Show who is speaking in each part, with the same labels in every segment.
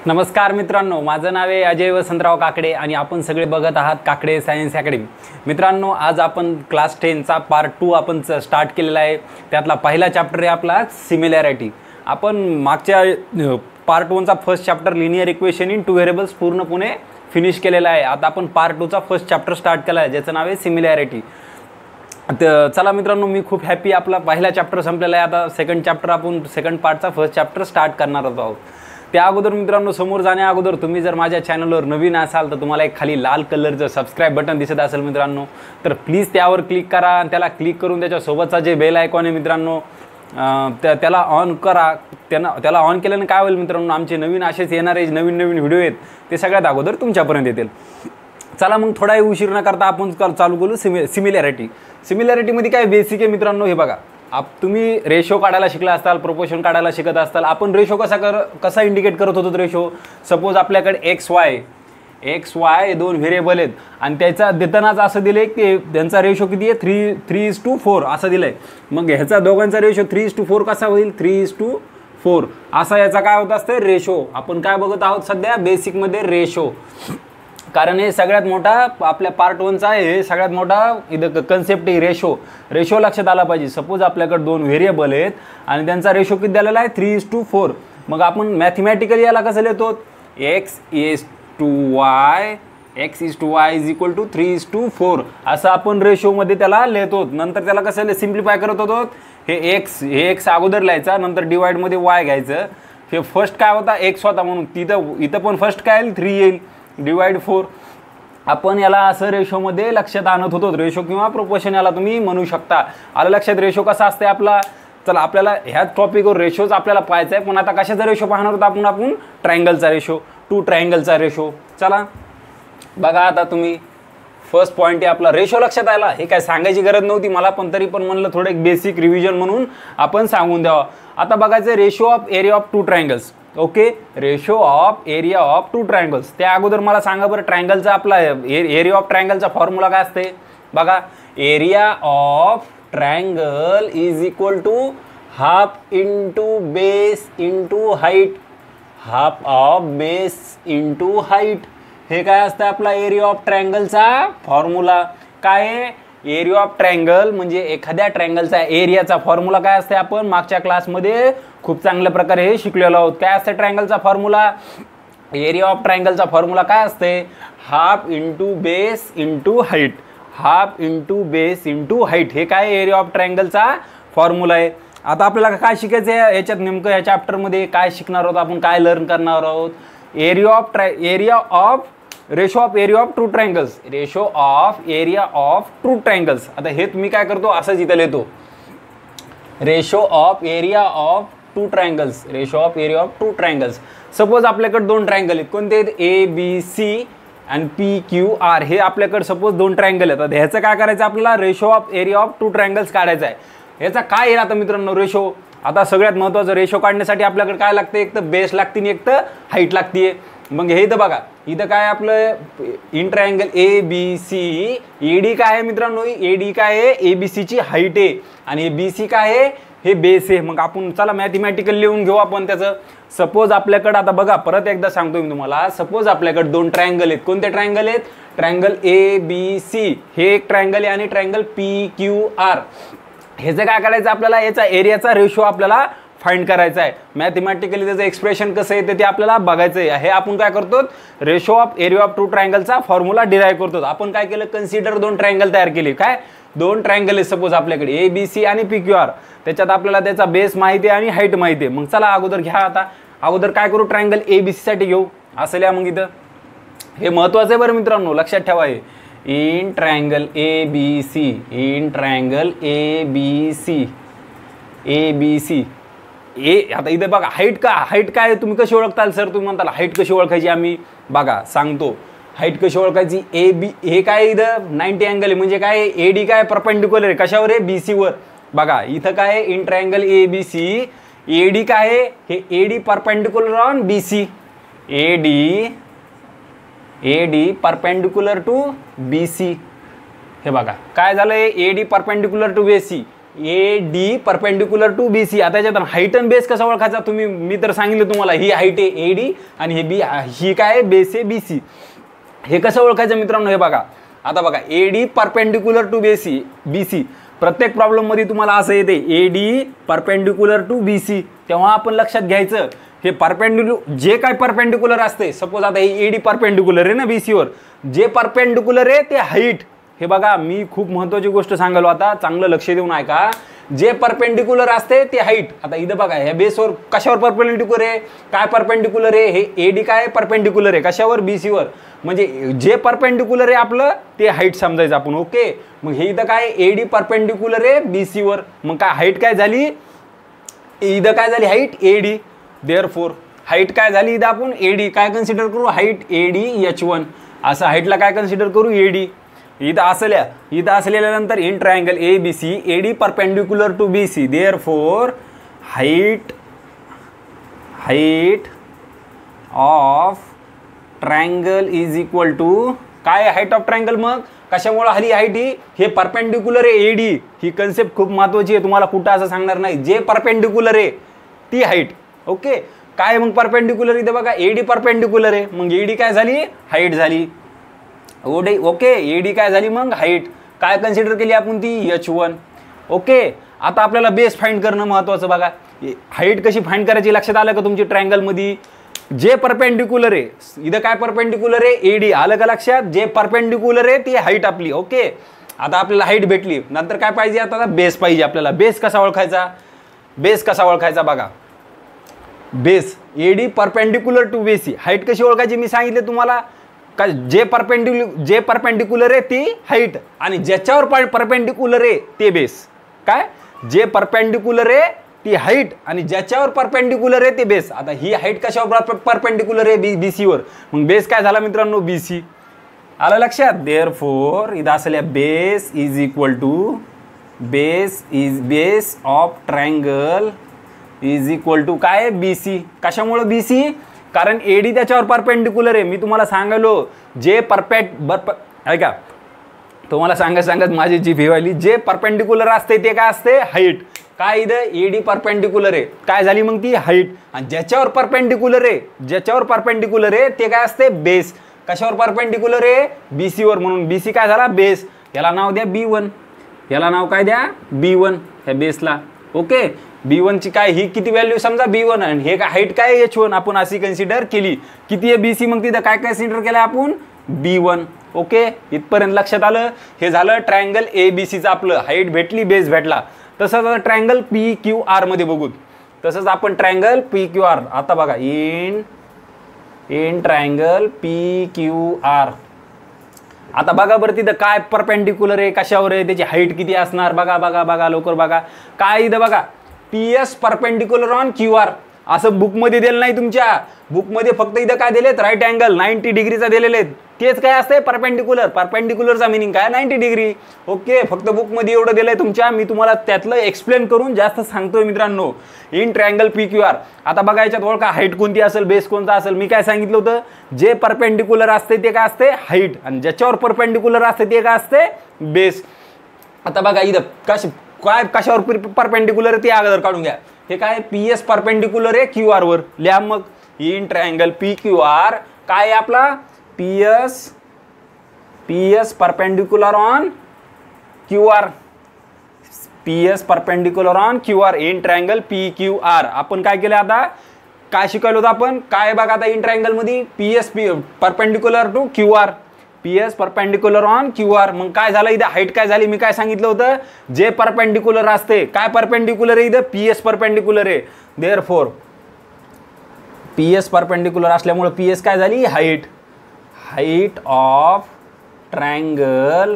Speaker 1: नमस्कार मित्रांनो, माझं नाव आहे अजय वसंतराव काकडे आणि आपण सगळे बघत आहात काकडे सायन्स अकॅडमी। मित्रांनो, आज आपण क्लास 10 चा पार्ट 2 आपण स्टार्ट केलेला आहे। त्यातला पहिला चॅप्टर आहे आपला सिमिलॅरिटी। आपण मागच्या पार्ट 1 चा first chapter linear equation in two variables पूर्णपणे फिनिश केलेला आहे। आता आपण पार्ट 2 चा फर्स्ट चॅप्टर स्टार्ट केला आहे, ज्याचं नाव आहे सिमिलॅरिटी। चला मित्रांनो, मी खूप हॅपी, आपला पहिला चॅप्टर संपलेला आहे। आता सेकंड चॅप्टर आपण सेकंड पार्टचा फर्स्ट चॅप्टर स्टार्ट करणार आहोत। त्या अगोदर मित्रांनो, समोर जाण्या अगोदर तुम्ही जर माझ्या चॅनलवर नवीन असाल तर तुम्हाला एक खाली लाल कलरचं सबस्क्राइब बटन दिसत असेल मित्रांनो, तर प्लीज त्यावर क्लिक करा आणि त्याला क्लिक करून त्याच्यासोबतचा जे बेल आयकॉन आहे मित्रांनो त्याला ऑन करा। त्याला ऑन केल्याने काय होईल मित्रांनो, आमचे नवीन असेच येणारे नवीन व्हिडिओ आहेत ते सगळ्यात अगोदर तुमच्यापर्यंत येतील। चला मग थोडाही उशीर न करता आपण चालू करू सिमिलॅरिटी। सिमिलॅरिटीमध्ये काय बेसिक आहे मित्रांनो, हे बघा, तुम्ही रेशो काढायला शिकला असताल, प्रोपोर्शन काढायला शिकत असताल। आपण रेशो कसा इंडिकेट करत होतो रेशो। सपोज आपल्याकडे एक्स वाय दोन व्हेरिएबल आहेत आणि त्याचा देतानाच असं दिले की त्यांचा रेशो किती आहे, 3:4 असं दिलं आहे। मग ह्याचा दोघांचा रेशो 3:4 कसा होईल, 3:4 असा याचा काय होत असतं रेशो। आपण काय बघत आहोत सध्या बेसिकमध्ये रेशो, कारण हे सगळ्यात मोठा आपल्या पार्ट 1 चा आहे, हे सगळ्यात मोठा इथं कन्सेप्ट आहे रेशो लक्षात आला पाहिजे। सपोज आपल्याकडे दोन व्हेरिएबल आहेत आणि त्यांचा रेशो किती दिलेला आहे, 3:4। मग आपण मॅथमॅटिकली याला कसं लिहितो, x is to y is equal to 3:4 असं आपण रेशोमध्ये त्याला लिहितो। नंतर त्याला कसं सिम्प्लिफाय करत होतो, हे x अगोदर लिहायचा, नंतर डिवाइडमध्ये y घ्यायचं। हे फर्स्ट काय होता, x होता म्हणून इथं पण फर्स्ट काय येईल, 3 येईल, डिवाइड 4। आपण याला असं रेशोमध्ये लक्षात आणत होतो, रेशो किंवा प्रोपोर्शन याला तुम्ही म्हणू शकता। आलं लक्षात रेशो कसा असते आपला। चला, आपल्याला ह्याच टॉपिकवर रेशोच आपल्याला पाहायचा आहे, पण आता कशाचा रेशो पाहणार होता आपण ट्रायंगलचा रेशो, टू ट्रायंगलचा रेशो। चला बघा, आता तुम्ही फर्स्ट पॉईंट आहे आपला रेशो लक्षात आला। हे काय सांगायची गरज नव्हती मला, पण तरी पण म्हणलं थोडं एक बेसिक रिव्हिजन म्हणून आपण सांगून द्यावा। आता बघायचं ratio of area of two triangles. Okay, ratio of area of two triangles. त्या अगोदर मला सांगा बरं, ट्रायंगलचा आपला एरिया ऑफ ट्रायंगलचा फॉर्म्युला काय असते बघा। Area of triangle is equal to half into base into height, half of base into height. हे काय असतं आपला एरिया ऑफ ट्रायंगलचा फॉर्म्युला। काय आहे एरिया ऑफ ट्रायंगल म्हणजे एखाद्या ट्रायंगलचा एरियाचा फॉर्म्युला काय असते, आपण मागच्या क्लासमध्ये खूप चांगल्या प्रकारे हे शिकलेलो आहोत। काय असते ट्रायंगलचा फॉर्म्युला, एरिया ऑफ ट्रायंगलचा फॉर्म्युला काय असते, half into base into height, half into base into height. हे काय एरिया ऑफ ट्रायंगलचा फॉर्म्युला आहे। आता आपल्याला काय शिकायचं आहे याच्यात, नेमकं या चॅप्टरमध्ये काय शिकणार आहोत आपण, काय लर्न करणार आहोत, ratio of area of two triangles, ratio of area of two triangles. आता हे तुम्ही काय करतो, असंच इथं लिहितो, ratio of area of two triangles, ratio of area of two triangles. Suppose आपल्याकडे दोन ट्रायंगल आहेत, कोणते आहेत, ABC आणि PQR। हे आपल्याकडे सपोज दोन ट्रायंगल आहेत। आता ह्याचं काय करायचं आपल्याला, ratio of area of two triangles काढायचा आहे। ह्याचा काय येईल आता मित्रांनो रेशो। आता सगळ्यात महत्त्वाचं, रेशो काढण्यासाठी आपल्याकडे काय लागतं, एक तर बेस लागते आणि एक तर हाईट लागते। मग हे इथं बघा, इथं काय आपलं इन ट्रायंगल ABC, AD काय आहे मित्रांनो, AD काय आहे, ABC ची हाईट आहे आणि BC काय आहे, हे बेस आहे। मग आपण चला मॅथमॅटिकल लिहून घेऊ आपण त्याचं। सपोज आपल्याकडे आता बघा, परत एकदा सांगतोय मी तुम्हाला, सपोज आपल्याकडे दोन ट्रायंगल आहेत। कोणते ट्रायंगल आहेत, ट्रायंगल ABC हे एक ट्रायंगल आहे आणि ट्रायंगल PQR। ह्याचं काय करायचं आपल्याला, याचा एरियाचा रेशो आपल्याला फाइंड करायचा आहे। मॅथमॅटिकली त्याचं एक्सप्रेशन कसं येते ते आपल्याला बघायचं आहे। हे आपण काय करतो, ratio of area of two ट्रायंगलचा फॉर्म्युला डिराईव्ह करतो। आपण काय केलं, कन्सिडर दोन ट्रायंगल तयार केले। काय दोन ट्रायंगल आहे सपोज आपल्याकडे ABC आणि PQR। त्याच्यात आपल्याला त्याचा बेस माहिती आहे आणि हाईट माहिती आहे। मग चला अगोदर घ्या, आता अगोदर काय करू, ट्रायंगल ABC साठी घेऊ। असं लिहा मग इथं, हे महत्त्वाचं आहे बरं मित्रांनो, लक्षात ठेवा। हे in triangle ABC, in triangle ABC आता इथे बघा, हाईट काय तुम्ही कशी ओळखताल सर, तुम्ही म्हणताल हाईट कशी ओळखायची, आम्ही बघा सांगतो हाईट कशी ओळखायची। हे काय इथं 90 अँगल आहे, म्हणजे काय AD काय परपेंडिक्युलर आहे कशावर आहे, BC वर। बघा इथं काय इन ट्रायंगल ABC, AD काय आहे, हे AD perpendicular on BC, AD perpendicular to BC। हे बघा काय झालंय, AD perpendicular to BC, A D perpendicular to B C. आता याच्यात हाईट आणि बेस कसा ओळखायचा तुम्ही, मी तर सांगितलं तुम्हाला, ही हाईट आहे ए डी आणि हे बी, ही काय बेस आहे बी सी. हे कसं ओळखायचं मित्रांनो, हे बघा. आता बघा A D perpendicular to B C, प्रत्येक प्रॉब्लेममध्ये तुम्हाला असं येते A D perpendicular to B C. तेव्हा आपण लक्षात घ्यायचं हे परपेंडिक्युलर, जे काय परपेंडिक्युलर असते, सपोज आता हे ए डी परपेंडिक्युलर आहे ना बी सीवर, जे परपेंडिक्युलर आहे ते हाईट. हे बघा मी खूप महत्त्वाची गोष्ट सांगालो, आता चांगलं लक्ष देऊन ऐका. जे परपेंडिक्युलर असते ते हाईट. आता इथं बघा ह्या बेसवर कशावर परपेंडिक्युलर आहे, काय परपेंडिक्युलर आहे, हे ए डी काय परपेंडिक्युलर आहे कशावर बी सीवर, म्हणजे जे परपेंडिक्युलर आहे आपलं ते हाईट समजायचं आपण. ओके, मग हे इथं काय ए डी परपेंडिक्युलर आहे बी सीवर, मग काय हाईट काय झाली, इथं काय झाली height A D. Therefore height काय झाली इथं आपण ए डी काय कन्सिडर करू, हाईट ए डी H1 असं हाईटला काय कन्सिडर करू ए डी. इथं असलेल्यानंतर in triangle A B C A D perpendicular to B C. Therefore height of triangle is equal to काय, हाईट ऑफ ट्रायंगल. मग कशामुळे हली हाईट ही, हे परपेंडिक्युलर आहे ए डी. ही कन्सेप्ट खूप महत्त्वाची आहे, तुम्हाला कुठं असं सांगणार नाही. जे परपेंडिक्युलर आहे ती हाईट. ओके, काय मग परपेंडिक्युलर इथे बघा ए डी परपेंडिक्युलर आहे, मग ए डी काय झाली हाईट झाली. ओके, ए डी काय झाली मग हाईट, काय कन्सिडर केली आपण ती H1. ओके, आता आपल्याला बेस फाइंड करणं महत्त्वाचं. बघा हाईट कशी फाइंड करायची लक्षात आलं का तुमची ट्रायंगलमध्ये. जे परपेंडिक्युलर आहे इथं काय परपेंडिक्युलर आहे ए डी, आलं का लक्षात. जे परपेंडिक्युलर आहे ती हाईट आपली. ओके, आता आपल्याला हाईट भेटली, नंतर काय पाहिजे आता बेस पाहिजे आपल्याला. बेस कसा ओळखायचा, बघा base A D perpendicular to B C. Height कशी ओळखायची मी सांगितले तुम्हाला, का जे परपेंडिक्युलर आहे ती हाईट आणि ज्याच्यावर परपेंडिक्युलर आहे ते बेस. काय, जे परपेंडिक्युलर आहे ती हाईट आणि ज्याच्यावर परपेंडिक्युलर आहे ते बेस. आता ही हाईट कशावर परपेंडिक्युलर आहे बी सीवर, मग बेस काय झाला मित्रांनो बी सी. आलं लक्षात. देअरफॉर इथं असल्या base is equal to base of triangle is equal to काय बी सी. कशामुळे बी सी, कारण ए डी त्याच्यावर परपेंडिक्युलर आहे. मी तुम्हाला सांगालो जे ऐका तुम्हाला सांगत माझी जी भिवायली, जे परपेंडिक्युलर असते ते काय असते हाईट. काय इथं ए डी परपेंडिक्युलर आहे, काय झाली मग ती हाईट. आणि ज्याच्यावर परपेंडिक्युलर आहे ते काय असते बेस. कशावर परपेंडिक्युलर आहे बी सीवर, म्हणून बी सी काय झाला बेस. याला नाव द्या B1, याला नाव काय द्या B1 ह्या बेसला. ओके, B1 ची काय ही किती व्हॅल्यू समजा B1 आणि हे काय हाईट काय H1 आपण अशी कन्सिडर केली. किती आहे BC, मग तिथं काय कन्सिडर केलं आपण B1. ओके, इथपर्यंत लक्षात आलं. हे झालं ट्रायंगल ABCचं आपलं हाईट भेटली बेस भेटला. तसंच आता ट्रायंगल PQR मध्ये बघू. तसंच आपण ट्रायंगल PQR आता बघा इन ट्रायंगल PQR. आता बघा बरं तिथं काय परपेंडिक्युलर आहे कशावर आहे, त्याची हाईट किती असणार. बघा लवकर बघा. काय इथं बघा PS परपेंडिक्युलर ऑन QR असं बुकमध्ये दिलं नाही. तुमच्या बुकमध्ये फक्त इथं काय दिलेत राईट अँगल 90 डिग्रीचा दिलेले आहेत. तेच काय असते परपेंडिक्युलरचा मिनिंग काय 90 डिग्री. ओके, फक्त बुकमध्ये एवढं दिलंय तुमच्या. मी तुम्हाला त्यातलं एक्सप्लेन करून जास्त सांगतोय मित्रांनो. In triangle PQR. आता बघा याच्यात ओळखा हाईट कोणती असेल बेस कोणता असेल. मी काय सांगितलं होतं, जे परपेंडिक्युलर असते ते काय असते हाईट आणि ज्याच्यावर परपेंडिक्युलर असते ते काय असते बेस. आता बघा इथं कशावर परपेंडिक्युलर ते अगोदर काढून घ्या. हे काय PS परपेंडिक्युलर आहे QR वर लिहा. मग इन ट्रायंगल PQR काय आपला PS perpendicular on QR. PS perpendicular on QR in triangle PQR. आपण काय केलं आता काय शिकवलं होतं आपण, काय बघा आता इन ट्रायंगल मध्ये PS perpendicular to QR, PS perpendicular on QR. मग काय झालं इथं हाईट काय झाली, मी काय सांगितलं होतं, जे परपेंडिक्युलर असते काय परपेंडिक्युलर आहे इथं PS परपेंडिक्युलर आहे. देअरफॉर PS परपेंडिक्युलर असल्यामुळे PS काय झाली height of triangle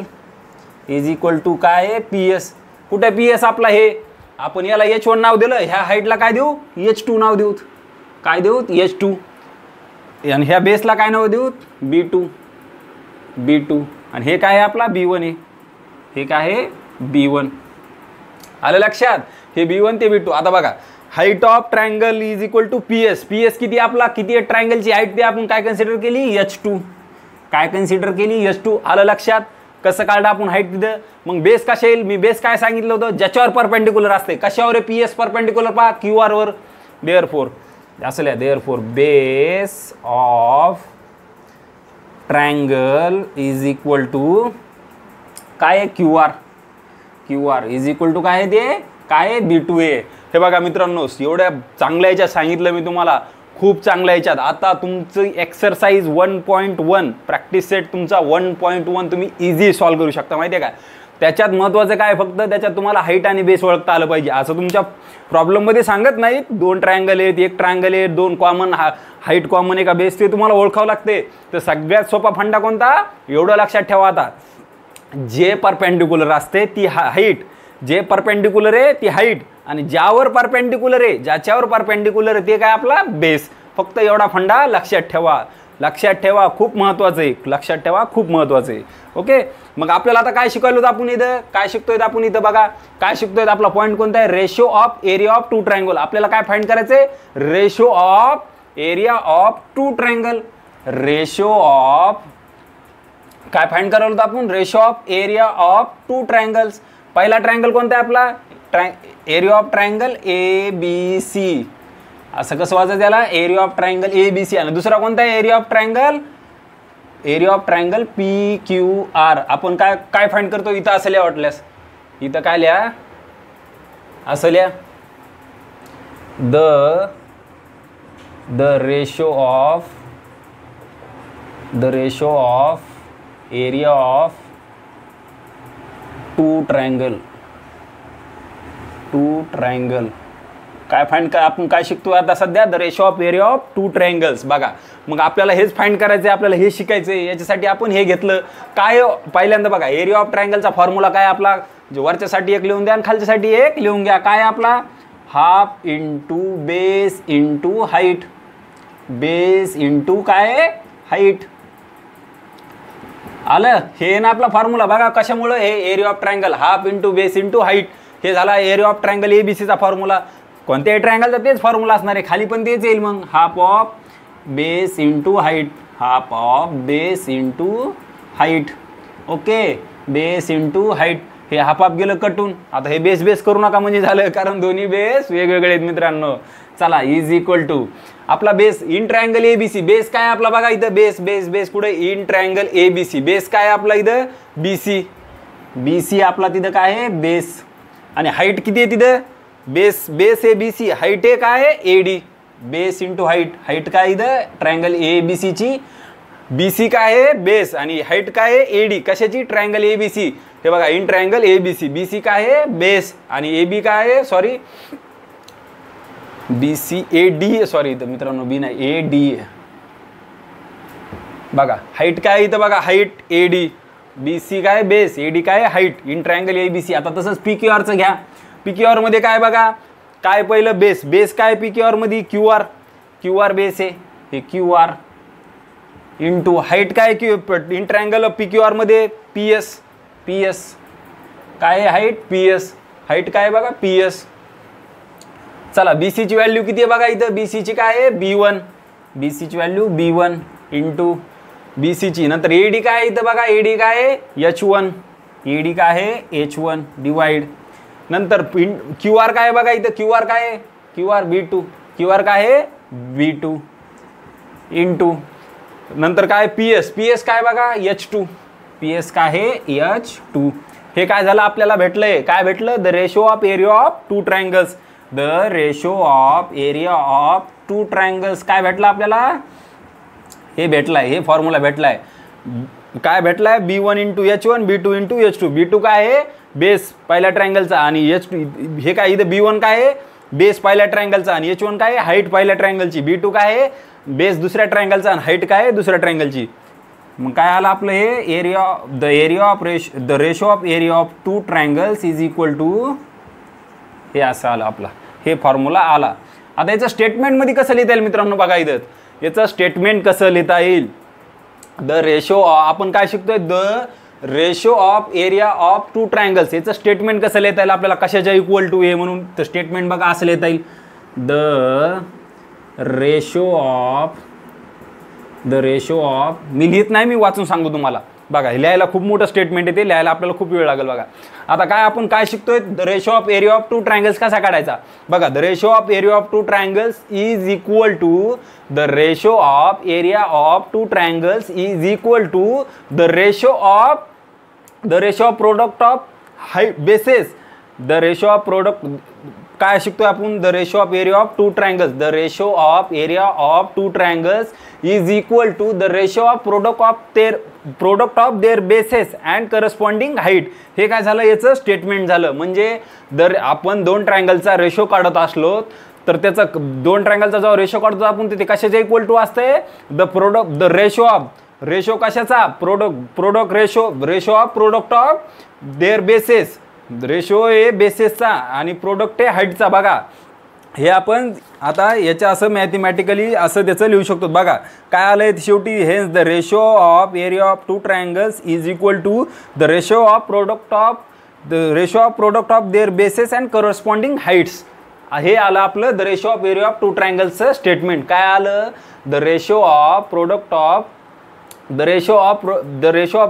Speaker 1: is equal to काय PS. कुठे PS आपला हे आपण याला H1 नाव दिलं, ह्या हाईटला काय देऊ H2 नाव देऊ. काय देऊ H2 आणि ह्या बेसला काय नाव देऊ B2 आणि हे काय आहे आपला B1 आहे. हे काय आहे B1. आलं लक्षात. हे B1 ते B2. आता बघा height of triangle is equal to PS किती आपला किती आहे ट्रायंगलची हाईट ते आपण काय कन्सिडर केली H2. काय कन्सिडर केली H2. आलं लक्षात. कसं काढलं आपण हाईट तिथं. मग बेस कशा येईल, मी बेस काय सांगितलं होतं, ज्याच्यावर परपेंडिक्युलर असते. कशावर आहे, PS परपेंडिक्युलर पहा QR वर. देअरफोर असं लिहा, therefore base of triangle is equal to काय आहे, QR इज इक्वल टू काय आहे, ते काय आहे, B2A. हे बघा मित्रांनो, एवढ्या चांगल्या याच्यात सांगितलं मी तुम्हाला, खूप चांगल्या याच्यात. आता तुमचं एक्सरसाइज 1.1 प्रॅक्टिस सेट तुमचा 1.1 तुम्ही इझी सॉल्व्ह करू शकता. माहिती आहे का, त्याच्यात महत्त्वाचं काय, फक्त त्याच्यात तुम्हाला हाईट आणि बेस ओळखता आलं पाहिजे. असं तुमच्या प्रॉब्लेममध्ये सांगत नाहीत 2 ट्रायंगल आहेत, 1 ट्रायंगल आहे, 2 कॉमन हाईट कॉमन आहे का बेस, ते तुम्हाला ओळखावं लागते. तर सगळ्यात सोपा फंडा कोणता, एवढं लक्षात ठेवा. आता जे परपेंडिक्युलर असते ती हाईट, जे परपेंडिक्युलर आहे ती हाईट, आणि ज्यावर परपेंडिक्युलर आहे, ज्याच्यावर परपेंडिक्युलर आहे ते काय आपला बेस. फक्त एवढा फंडा लक्षात ठेवा, लक्षात ठेवा, खूप महत्त्वाचं आहे, लक्षात ठेवा, खूप महत्त्वाचं आहे. ओके, मग आपल्याला आता काय शिकवलं होतं आपण इथं, काय शिकतोय आपण इथं बघा, काय शिकतोय. आपला पॉईंट कोणता आहे, ratio of area of 2 triangle. आपल्याला काय फाइंड करायचंय, ratio of area of 2 triangle. Ratio of काय फाइंड करायला होतं आपण, ratio of area of 2 triangles. पहिला ट्रायंगल कोणता आहे आपला, एरिया ऑफ ट्रायंगल ABC. असं कसं वाचायचं त्याला, एरिया ऑफ ट्रायंगल ABC. आणि दुसरा कोणता आहे, एरिया ऑफ ट्रायंगल PQR. आपण काय काय फाइंड करतो इथं, असं लिहा वाटल्यास, इथं काय लिहा, असं लिहा, the ratio of area of 2 triangle. काय फाइंड कर, आपण काय शिकतो आता सध्या, the ratio of area of 2 triangles. बघा, मग आपल्याला हेच फाइंड करायचं आहे, आपल्याला हे शिकायचं आहे. याच्यासाठी आपण हे घेतलं काय, पहिल्यांदा बघा, एरिया ऑफ ट्रायंगलचा फॉर्म्युला काय आपला, जो वरच्यासाठी 1 लिहून द्या आणि खालच्यासाठी 1 लिहून घ्या. काय आपला, half into base into height, base into काय हाईट. आलं, हे ना आपला फॉर्म्युला. बघा कशामुळं, हे area of triangle half into base into height, हे झाला एरिया ऑफ ट्रायंगल ABCचा फॉर्म्युला. कोणत्याही ट्रायंगलचा तेच फॉर्म्युला असणार आहे, खाली पण तेच येईल. मग half of base into height, half of base into height. Okay, base into height, हे हाफ ऑफ गेलं कटून. आता हे बेस करू नका म्हणजे झालं, कारण दोन्ही बेस वेगवेगळे आहेत मित्रांनो. चला, इज इक्वल टू आपला base in triangle ABC. Base काय आपला बघा इथं, बेस पुढे इन ट्रायंगल ABC. बेस काय आपला इथं, BC आपला तिथं काय आहे, बेस. आणि हाईट किती आहे तिथं, बेस आहे BC, हाईट आहे काय आहे AD. Base into height, height काय इथं ट्रायंगल ABC ची, BC काय आहे बेस, आणि हाईट काय आहे AD. कशाची, ट्रायंगल ABC. हे बघा, इन ट्रायंगल ABC, BC काय आहे बेस, आणि AB काय आहे, सॉरी BC AD, सॉरी इथं मित्रांनो B नाही, AD. बघा हाईट काय इथं, बघा हाईट AD, BC काय बेस, AD काय हाईट, इन ट्रायंगल ABC. आता तसंच PQRचं घ्या. PQR मध्ये काय बघा, काय पहिलं बेस काय PQR मध्ये, QR बेस आहे, हे QR इंटू हाईट काय, इन ट्रायंगल PQR मध्ये PS काय हाईट, PS हाईट काय बघा PS. चला, BC ची व्हॅल्यू किती आहे बघा इथं, BC ची काय आहे B1, BC ची व्हॅल्यू B1 इंटू BC ची. नंतर AD काय इथं बघा, AD काय आहे H1, AD काय आहे H1 डिवाइड. नंतर QR काय बघा इथं, QR काय आहे, QR B2, QR काय आहे B2 इंटू. नंतर काय PS काय बघा H2, PS काय आहे H2. हे काय झालं आपल्याला भेटलंय, काय भेटलं, the ratio of area of 2 triangles. The ratio of area of 2 triangles काय भेटलं आपल्याला, हे भेटलाय, हे फॉर्म्युला भेटलाय. काय भेटलाय, B1 into H1, B2 into H2. B2 काय आहे बेस पहिल्या ट्रायंगलचा, आणि H2 हे काय इथं B1 काय आहे बेस पहिल्या ट्रायंगलचा, आणि H1 काय आहे हाईट पहिल्या ट्रायंगलची. B2 काय आहे बेस दुसऱ्या ट्रायंगलचा, आणि हाईट काय आहे दुसऱ्या ट्रायंगलची. मग काय आलं आपलं, हे the ratio of area of 2 triangles is equal to, हे असं आलं आपला, हे फॉर्म्युला आला. आता याचं स्टेटमेंटमध्ये कसं लिहिता येईल मित्रांनो, बघा इथं याचं स्टेटमेंट कसं लिहिता येईल. द रेशो, आपण काय शिकतोय, the ratio of area of 2 triangles. याचं स्टेटमेंट कसं लिहिता येईल आपल्याला, कशाच्या इक्वल टू हे म्हणून. तर स्टेटमेंट बघा असं लिहिता येईल, द रेशो ऑफ, मी लिहित नाही, मी वाचून सांगतो तुम्हाला. बघा हे लिहायला खूप मोठं स्टेटमेंट येते, लिहायला आपल्याला खूप वेळ लागेल बघा. आता काय आपण काय शिकतोय, the ratio of area of two triangles कसा काढायचा बघा. The ratio of area of two triangles is equal to the ratio of area of two triangles is equal to the ratio of product of height bases. The ratio of product काय शिकतोय आपण, the ratio of area of two triangles. The ratio of area of two triangles is equal to the ratio of product of their bases and corresponding height. हे काय झालं, याचं statement झालं. म्हणजे जर आपण दोन ट्रायंगलचा रेशो काढत असलो तर त्याचा दोन ट्रायंगलचा जो रेशो काढतो आपण ते कशाच्या इक्वल टू असते, द रेशो कशाचा, product ratio of product of their bases. Ratio आहे बेसेसचा आणि प्रोडक्ट आहे हाईटचा. बघा हे आपण आता याच्या असं मॅथमॅटिकली असं त्याचं लिहू शकतो. बघा काय आलंय शेवटी, hence the ratio of area of two triangles is equal to the ratio of product of their bases and corresponding heights. हे आलं आपलं the ratio of area of two ट्रायंगल्सचं स्टेटमेंट. काय आलं, the ratio of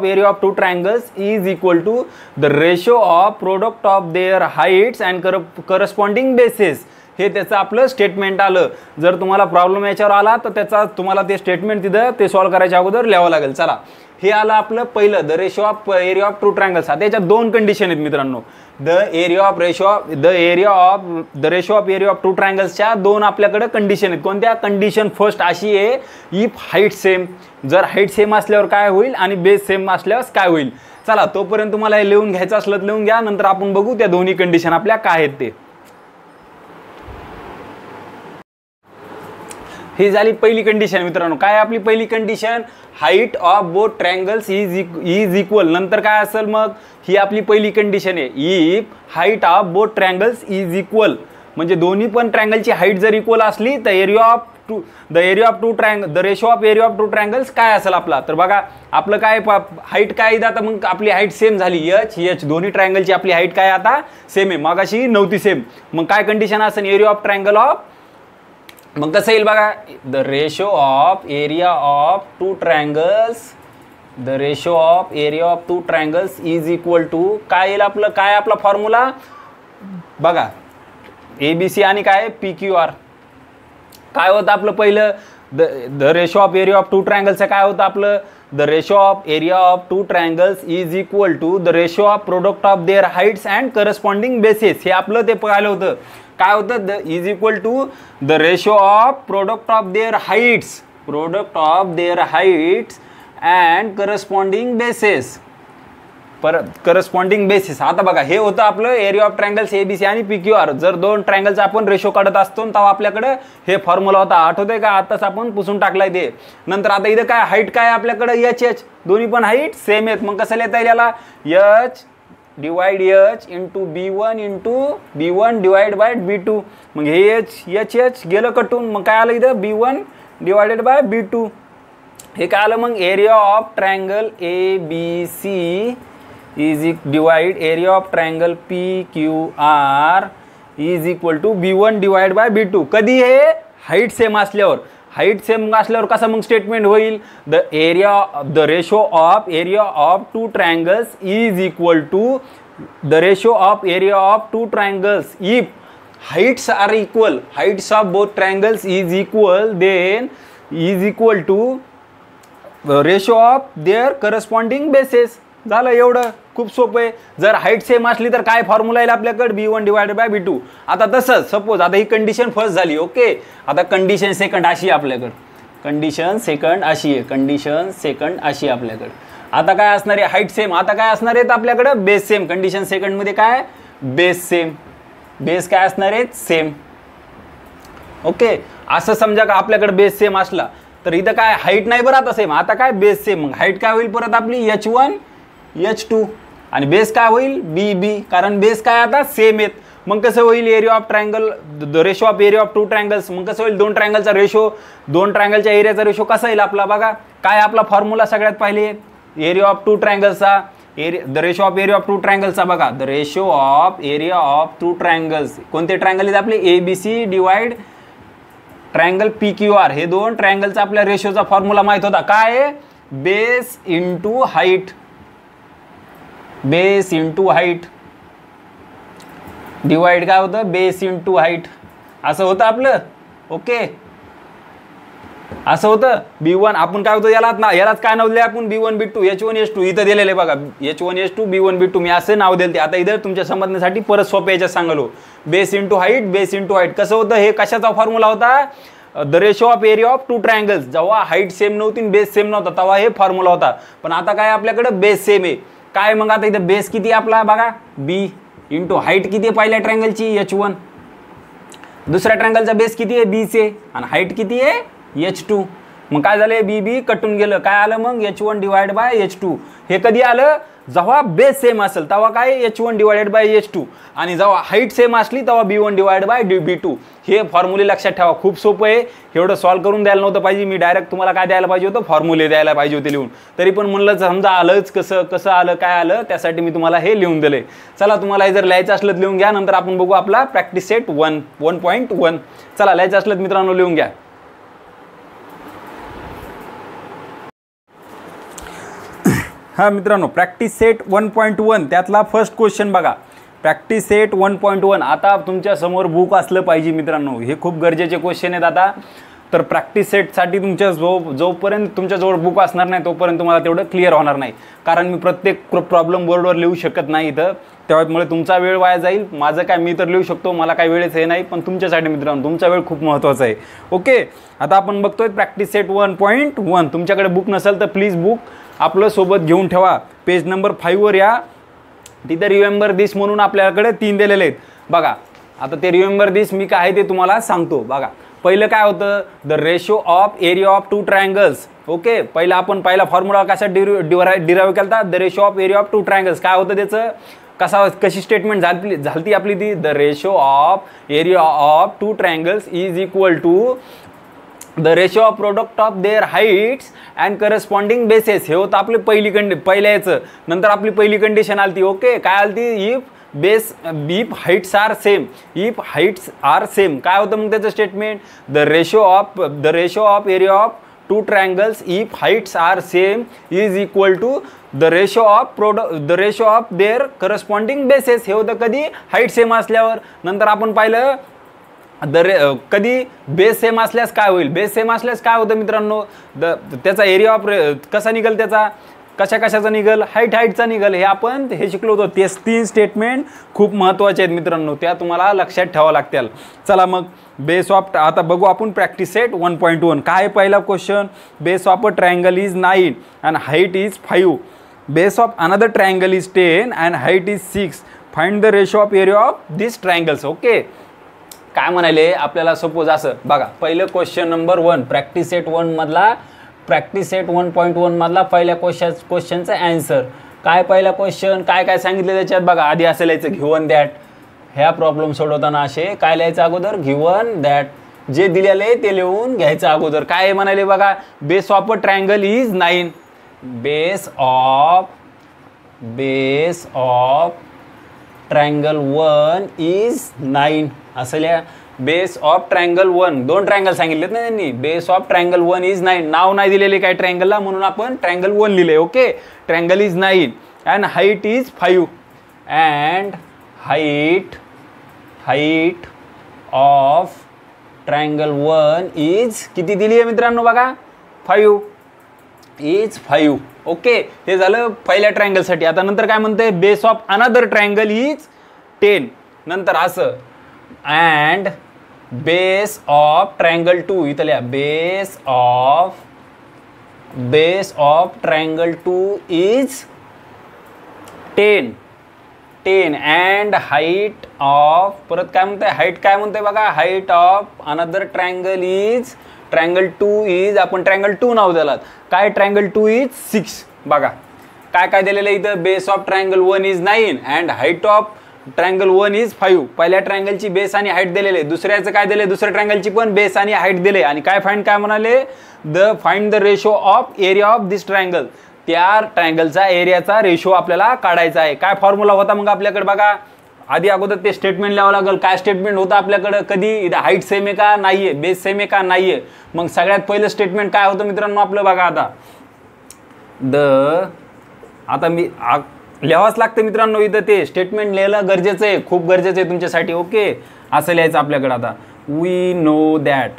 Speaker 1: area of two triangles is equal to the ratio of product of their heights and corresponding bases. हे त्याचं आपलं statement आलं. जर तुम्हाला प्रॉब्लेम याच्यावर आला तर त्याचा तुम्हाला ते स्टेटमेंट तिथं ते सॉल्व्ह करायच्या अगोदर लिहावं लागेल. चला हे आलं आपलं पहिलं, the ratio of area of two triangles. आता याच्यात दोन कंडिशन आहेत मित्रांनो. The ratio of area of two ट्रायंगल्सच्या दोन आपल्याकडे कंडिशन आहेत. कोणत्या, कंडिशन फर्स्ट अशी आहे, इफ हाईट सेम. जर हाईट सेम असल्यावर काय होईल आणि बेस सेम असल्यावर काय होईल. चला तोपर्यंत तुम्हाला हे लिहून घ्यायचं असलं तर लिहून घ्या, नंतर आपण बघू त्या दोन्ही कंडिशन आपल्या काय आहेत ते. ही झाली पहिली कंडिशन मित्रांनो. काय आपली पहिली condition, height of both triangles is equal. नंतर काय असेल मग, ही आपली पहिली कंडिशन आहे, if height of both triangles is equal. म्हणजे दोन्ही पण ट्रायंगलची हाईट जर इक्वल असली तर the ratio of area of two triangles काय असेल आपला. तर बघा आपलं काय हाईट काय आहे आता, मग आपली हाईट सेम झाली, एच दोन्ही ट्रायंगलची आपली हाईट काय आता सेम आहे. मग अशी नव्हती सेम. मग काय कंडिशन असेल, एरिया ऑफ ट्रायंगल ऑफ, मग कसं येईल बघा, the ratio of area of two triangles is equal to काय येईल आपलं, काय आपला फॉर्म्युला बघा, ABC आणि काय PQR. काय होतं आपलं पहिलं, the ratio of area of two ट्रायंगल्सचं काय होतं आपलं, the ratio of area of two triangles is equal to the ratio of product of their heights and corresponding bases. हे आपलं ते पाहिलं होतं. काय होतं, the is equal to the ratio of product of their heights and corresponding bases. आता बघा हे होतं आपलं एरिया ऑफ ट्रायंगल्स ABC आणि PQR. जर दोन ट्रायंगलचा आपण रेशो काढत असतो तेव्हा आपल्याकडे हे फॉर्म्युला होता, आठवतंय का, आताच आपण पुसून टाकलाय ते. नंतर आता इथं काय हाईट काय आपल्याकडे, एच दोन्ही पण हाईट सेम आहेत. मग कसं लिहिता येईल याला, H divide H into B1 divide by B2. मग हे H गेलं कटून, मग काय आलं इथं B1 डिवाइडेड बाय B2. हे काय आलं मग, area of triangle ABC is divide area of triangle PQR is equal to B1 divide by B2. कधी हे हाईट सेम असल्यावर कसा मग स्टेटमेंट होईल, the ratio of area of two triangles is equal to the ratio of area of two triangles if heights are equal, heights of both triangles is equal, then is equal to ratio of their corresponding bases. झालं एवढं, खूप सोपं आहे. जर height same असली तर काय formula येईल आपल्याकडे, B1 डिवाइडेड बाय B2. आता तसंच सपोज आता ही कंडिशन फर्स्ट झाली, ओके. आता कंडिशन सेकंड अशी आपल्याकडे, कंडिशन सेकंड अशी आपल्याकडे. आता काय असणार आहे, हाईट सेम. आता काय असणार आहेत आपल्याकडे, बेस सेम. कंडिशन सेकंड मध्ये काय, बेस सेम. बेस काय असणार आहेत, सेम. ओके, असं समजा का आपल्याकडे बेस सेम असला तर इथं काय हाईट नाही बरं आता सेम. आता काय बेस सेम, मग हाईट काय होईल परत आपली H1 H2 आणि बेस काय होईल BB, कारण बेस काय आता सेम आहेत. मग कसं होईल, area of triangle, the ratio of area of two triangles. मग कसं होईल, दोन ट्रायंगलचा रेशो, दोन ट्रायंगलच्या एरियाचा रेशो कसा येईल आपला बघा. काय आपला फॉर्म्युला सगळ्यात पहिले, एरिया ऑफ टू ट्रायंगल्सचा, the ratio of area of two ट्रायंगल्सचा बघा, the ratio of area of two triangles. कोणते ट्रायंगल आहेत आपले, ABC डिवाइड ट्रायंगल PQR. हे दोन ट्रायंगलचा आपल्या रेशोचा फॉर्म्युला माहित होता. काय आहे, base into height, base into height divide काय होतं, बेस इंटू हाईट असं होतं आपलं. ओके, असं होतं. B1 आपण काय होतं यालाच काय नाव दिले आपण, B1 B2 H1 H2 इथं दिलेले बघा, H1 H2 B1 B2 मी असं नाव दिले. आता इथं तुमच्या समजण्यासाठी परत सोप्या याच्यात सांगलो. Base into height, base into height कसं होतं, हे कशाचा फॉर्म्युला होता, the ratio of area of two triangles. जेव्हा हाईट सेम नव्हती बेस सेम नव्हता तेव्हा हे फॉर्म्युला होता. पण आता काय आपल्याकडे बेस सेम आहे. काय मग आता इथं बेस किती आपला बघा, B इंटू हाईट किती आहे पहिल्या ट्रायंगलची H1, दुसऱ्या ट्रायंगलचा बेस किती आहे B चे, आणि हाईट किती आहे H2. मग काय झालं, B कटून गेलं, काय आलं मग H1 डिवाइड बाय H2. हे कधी आलं, जेव्हा बेस सेम असेल तेव्हा काय H1 डिवाइडेड बाय H2, आणि जेव्हा हाईट सेम असली तेव्हा B1 डिवाइड बाय B2. हे फॉर्म्युले लक्षात ठेवा, खूप सोपं आहे. एवढं सॉल्व करून द्यायला नव्हतं पाहिजे, मी डायरेक्ट तुम्हाला काय द्यायला पाहिजे होतं, फॉर्म्युले द्यायला पाहिजे होते लिहून. तरी पण म्हणलं समजा आलंच कसं आलं काय आलं, त्यासाठी मी तुम्हाला हे लिहून दिले. चला तुम्हाला हे जर लिहायचं असलं तर लिहून घ्या, नंतर आपण बघू आपला प्रॅक्टिस सेट 1.1. चला लिहायचं असलं मित्रांनो लिहून घ्या. हा मित्रांनो, प्रॅक्टिस सेट 1.1 त्यातला फर्स्ट क्वेश्चन बघा. प्रॅक्टिस सेट 1.1 आता तुमच्या समोर बुक असलं पाहिजे मित्रांनो, हे खूप गरजेचे क्वेश्चन आहेत. आता तर प्रॅक्टिस सेटसाठी तुमच्या जोपर्यंत तुमच्याजवळ बुक असणार नाही तोपर्यंत तुम्हाला तेवढं क्लिअर होणार नाही, कारण मी प्रत्येक प्रॉब्लेम बोर्डवर लिहू शकत नाही इथं, त्यामुळे तुमचा वेळ वाया जाईल. माझं काय, मी तर लिहू शकतो, मला काय वेळच हे नाही, पण तुमच्यासाठी मित्रांनो तुमचा वेळ खूप महत्त्वाचा आहे. ओके, आता आपण बघतोय प्रॅक्टिस सेट 1.1. तुमच्याकडे बुक नसेल तर प्लीज बुक आपलं सोबत घेऊन ठेवा. पेज नंबर 5 वर या, तिथं रिमेंबर दिस म्हणून आपल्याकडे 3 दिलेले आहेत बघा. आता ते रिमेंबर दिस मी काय आहे ते तुम्हाला सांगतो बघा. पहिलं काय होतं, the ratio of area of two triangles. Okay, पहिला फॉर्म्युला कसा डिराईव्ह केला, the ratio of area of two triangles. काय होतं त्याचं, कशी स्टेटमेंट झालती आपली ती, the ratio of area of two triangles is equal to the ratio of product of their heights and corresponding bases. हे होतं आपली पहिल्या याचं. नंतर आपली पहिली कंडिशन आलती. ओके, काय आलती, इफ हाईट्स आर सेम. काय होतं मग त्याचं statement, the ratio of area of two triangles if heights are same is equal to the ratio of their corresponding bases. हे होतं कधी, हाईट सेम असल्यावर. नंतर आपण पाहिलं कधी बेस सेम असल्यास काय होईल, बेस सेम असल्यास काय होतं मित्रांनो, त्याचा एरिया ऑफ कसा निघेल, त्याचा कशाचा निघेल, हाईटचा निघेल. हे आपण शिकलो होतो. ते 3 स्टेटमेंट खूप महत्त्वाचे आहेत मित्रांनो, त्या तुम्हाला लक्षात ठेवावं लागतील. चला मग बेस ऑफ आता बघू आपण प्रॅक्टिस सेट 1.1. काय पहिला question, base of a triangle is 9 and height is 5. Base of another triangle is 10 and height is 6. Find the ratio of area of this triangles. Okay, काय म्हणाले आपल्याला, सपोज असं बघा, पहिलं क्वेश्चन नंबर 1 प्रॅक्टिस सेट 1 मधला, practice set 1.1 मधला पहिल्या क्वेश्चनचा answer. काय पहिला क्वेश्चन, काय सांगितलं त्याच्यात बघा. आधी असं लिहायचं गिव्हन दॅट. ह्या प्रॉब्लेम सोडवताना असे काय लिहायचं अगोदर, गिव्हन दॅट. जे दिलेले ते लिहून घ्यायचं अगोदर. काय म्हणाले बघा, base of a triangle is 9. Base of triangle 1 is 9 असं लिहा. बेस ऑफ ट्रायंगल 1, 2 ट्रायंगल सांगितलेत ना त्यांनी. Base of triangle 1 is 9. नाव नाही दिलेले काय ट्रायंगलला, म्हणून आपण ट्रायंगल 1 लिहिले. Okay, triangle is 9 and height is 5. And height of triangle 1 is किती दिली आहे मित्रांनो बघा, 5 इज 5. ओके, हे झालं पहिल्या ट्रायंगलसाठी. आता नंतर काय म्हणते, base of another triangle is 10. नंतर असं, अँड बेस ऑफ ट्रायंगल 2 इथं लिहा, base of triangle 2 is 10 and height of, परत काय म्हणते, हाईट काय म्हणते बघा, height of another triangle 2 is, आपण ट्रायंगल 2 नाव दिलं. काय ट्रायंगल 2 इज 6. बघा काय दिलेलं इथं, base of triangle 1 is 9 and height of triangle 1 is 5. पहिल्या ट्रायंगलची बेस आणि हाईट दिलेले, दुसऱ्याचं काय दिले, दुसऱ्या ट्रायंगलची पण बेस आणि हाईट दिले. आणि काय म्हणाले, find the ratio of area of this triangle. त्या ट्रायंगलचा एरियाचा रेशो आपल्याला काढायचा आहे. काय फॉर्म्युला होता मग आपल्याकडे बघा, आधी अगोदर ते स्टेटमेंट लिहावं लागेल. काय स्टेटमेंट होतं आपल्याकडे, कधी हाईट सेम आहे का नाहीये, बेस सेम आहे का नाहीये. मग सगळ्यात पहिलं स्टेटमेंट काय होतं मित्रांनो आपलं बघा. आता आता मी लिहावंच लागतं मित्रांनो, इथं ते स्टेटमेंट लिहायला गरजेचं आहे, खूप गरजेचं आहे तुमच्यासाठी. ओके, असं लिहायचं आपल्याकडे. आता वी नो दॅट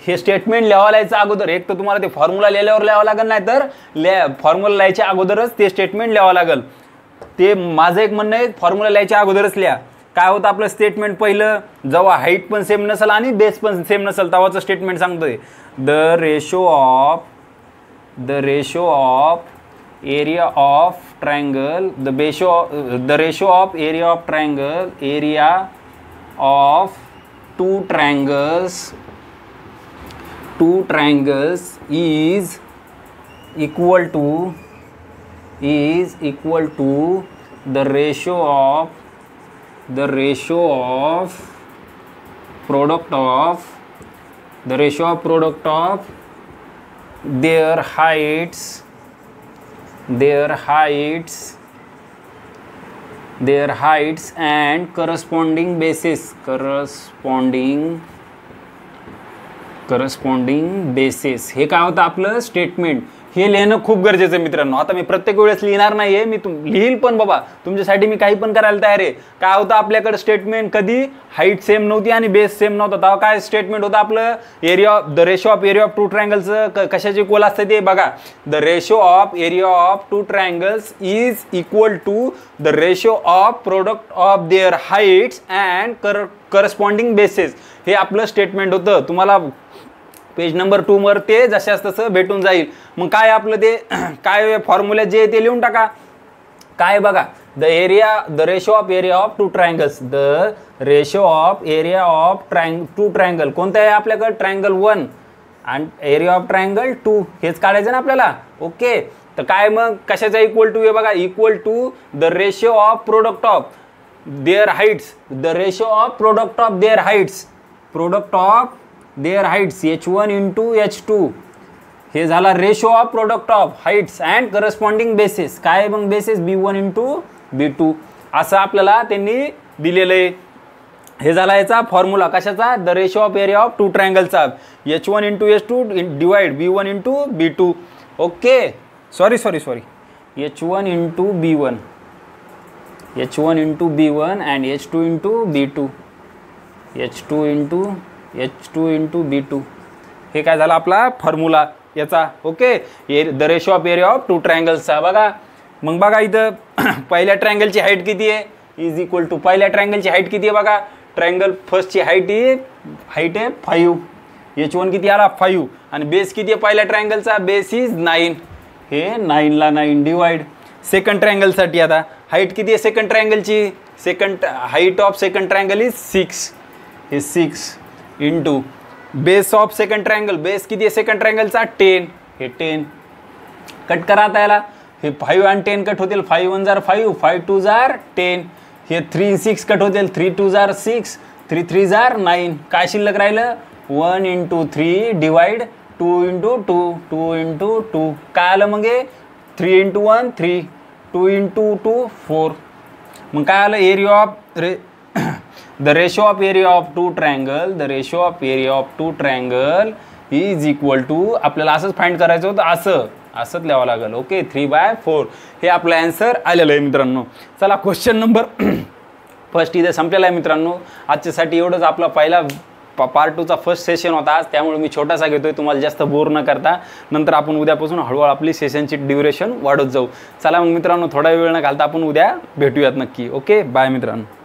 Speaker 1: हे स्टेटमेंट लिहावं लिहायचं अगोदर, एक तर तुम्हाला ते फॉर्म्युला लिहिल्यावर लिहावं लागेल, नाही तर फॉर्म्युला लिहायच्या अगोदरच ते स्टेटमेंट लिहावं लागेल. ते माझं एक म्हणणं आहे, फॉर्म्युला लिहायच्या अगोदरच लिहा. काय होतं आपलं स्टेटमेंट, पहिलं जेव्हा हाईट पण सेम नसेल आणि बेस पण सेम नसेल तेव्हाचं स्टेटमेंट सांगतोय. The ratio of area of triangle, the ratio of area of triangle, area of two triangles is equal to the ratio of product of their heights and corresponding bases. हे काय होतं आपलं statement, हे लिहिणं खूप गरजेचं आहे मित्रांनो. आता मी प्रत्येक वेळेस लिहिणार नाहीये, मी लिहिल पण बाबा तुमच्यासाठी, मी काही पण करायला तयार आहे. काय होतं आपल्याकडे स्टेटमेंट, कधी हाईट सेम नव्हती आणि बेस सेम नव्हता तेव्हा काय स्टेटमेंट होतं आपलं, the ratio of area of two ट्रायंगल्सचं कशाचे इक्वल असतं ते बघा. The ratio of area of two triangles is equal to the ratio of product of their heights and corresponding bases. हे आपलं स्टेटमेंट होतं. तुम्हाला पेज नंबर 2 वर ते जशास तसं भेटून जाईल. मग काय आपलं ते काय फॉर्म्युला जे ते लिहून टाका. काय बघा, the ratio of area of two triangles, the ratio of area of two triangle कोणतं आहे आपल्याकडे, ट्रायंगल 1 आणि एरिया ऑफ ट्रायंगल 2, हेच काढायचं ना आपल्याला. ओके, तर काय मग कशाचा इक्वल टू आहे बघा, equal to the ratio of product of their heights, the ratio of product of their heights H1 into H2. हे झाला ratio of product of heights and corresponding bases. काय मग बेसिस B1 इंटू B2, असं आपल्याला त्यांनी दिलेलं आहे. हे झाला याचा फॉर्म्युला कशाचा, the ratio of area of two ट्रायंगलचा, H1 into H2 divide B1 into B2. Okay, sorry H1 into B1 and H2 into B2, हे काय झालं आपला फॉर्म्युला याचा. Okay, the ratio of area of two ट्रायंगल्सचा. बघा मग बघा इथं पहिल्या ट्रायंगलची हाईट किती आहे, इज इक्वल टू पहिल्या ट्रायंगलची हाईट किती आहे बघा. ट्रायंगल फर्स्टची हाईट आहे 5, H1 किती आला 5, आणि बेस किती आहे पहिल्या ट्रायंगलचा, बेस इज 9. हे 9 ला 9 डिवाइड. सेकंड ट्रायंगलसाठी आता हाईट किती आहे सेकंड ट्रायंगलची, height of second triangle is 6, हे 6 into base of second triangle, base किती आहे सेकंड ट्रायंगलचा 10, हे 10. कट करा आता याला, हे 5 आणि 10 कट होतील, 5 1 जार 5, 5 2 जार 10, हे 3 6 कट होतील, 3 2 जार 6, 3 3 जार 9. काय शिल्लक राहिलं, 1 इंटू 3 डिवाइड 2 इंटू 2 इंटू 2. काय आलं मग हे 3 इंटू 1 3, 2 इंटू 2 4. मग काय आलं, area of the ratio of area of two triangle is equal to, आपल्याला असंच फाइंड करायचं होतं, असंच लिहावं लागेल. ओके, 3/4 हे आपलं आन्सर आलेलं आहे मित्रांनो. चला क्वेश्चन नंबर फर्स्ट इथे संपलेला आहे मित्रांनो. आजच्यासाठी एवढंच आपला पहिला पार्ट 2चा फर्स्ट सेशन होता आज, त्यामुळे मी छोटासा घेतोय, तुम्हाला जास्त बोर न करता. नंतर आपण उद्यापासून हळूहळू आपली सेशनची ड्युरेशन वाढवत जाऊ. चला मग मित्रांनो, थोडा वेळ न घालता आपण उद्या भेटूयात नक्की. ओके, बाय मित्रांनो.